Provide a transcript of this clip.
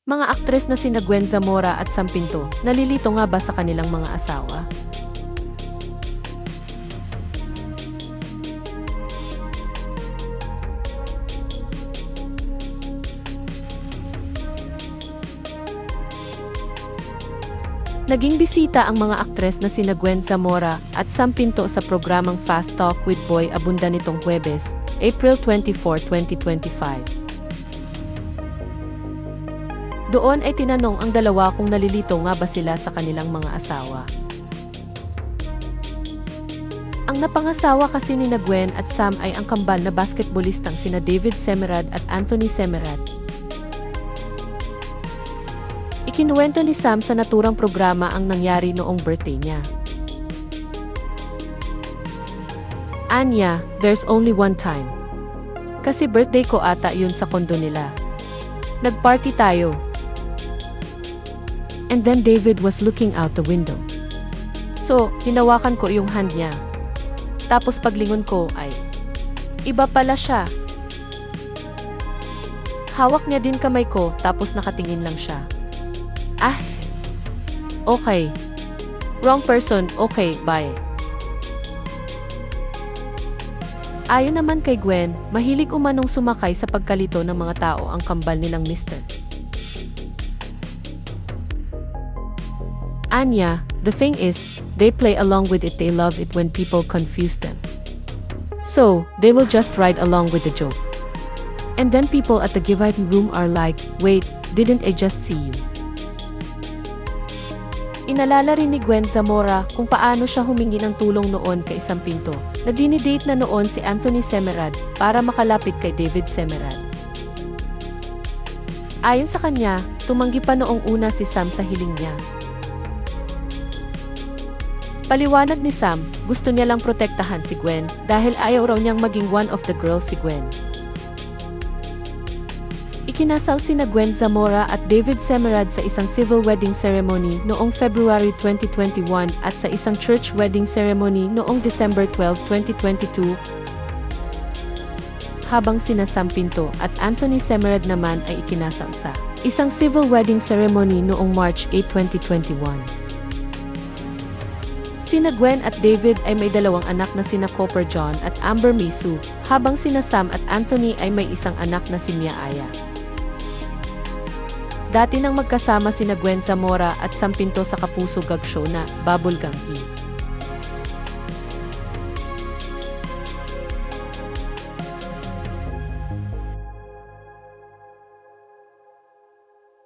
Mga aktres na sina Gwen Zamora at Sam Pinto, nalilito nga ba sa kanilang mga asawa? Naging bisita ang mga aktres na sina Gwen Zamora at Sam Pinto sa programang Fast Talk with Boy Abunda nitong Huwebes, April 24, 2025. Doon ay tinanong ang dalawa kung nalilito nga ba sila sa kanilang mga asawa. Ang napangasawa kasi ni Gwen at Sam ay ang kambal na basketballistang sina David Semerad at Anthony Semerad. Ikinuwento ni Sam sa naturang programa ang nangyari noong birthday niya. Anya, there's only one time. Kasi birthday ko ata yun sa kondo nila. Nagparty tayo. And then David was looking out the window. So, hinawakan ko yung hand niya. Tapos paglingon ko ay, iba pala siya. Hawak niya din kamay ko tapos nakatingin lang siya. Ah, okay. Wrong person, okay, bye. Ayon naman kay Gwen, mahilig umanong sumakay sa pagkalito ng mga tao ang kambal nilang Mr. Anya, the thing is, they play along with it. They love it when people confuse them. So, they will just ride along with the joke. And then people at the giveaway room are like, wait, didn't I just see you? Inalala rin ni Gwen Zamora kung paano siya humingi ng tulong noon kay Sam Pinto, na dinidate na noon si Anthony Semerad para makalapit kay David Semerad. Ayon sa kanya, tumanggi pa noong una si Sam sa hiling niya. Paliwanag ni Sam, gusto niya lang protektahan si Gwen dahil ayaw raw niyang maging one of the girls si Gwen. Ikinasal sina Gwen Zamora at David Semerad sa isang civil wedding ceremony noong February 2021 at sa isang church wedding ceremony noong December 12, 2022. Habang sina Sam Pinto at Anthony Semerad naman ay ikinasal sa isang civil wedding ceremony noong March 8, 2021. Sina Gwen at David ay may dalawang anak na sina Cooper John at Amber Misu, habang sina Sam at Anthony ay may isang anak na si Mia Aya. Dati nang magkasama sina Gwen Zamora at Sam Pinto sa Kapuso Gag Show na Bubblegum E!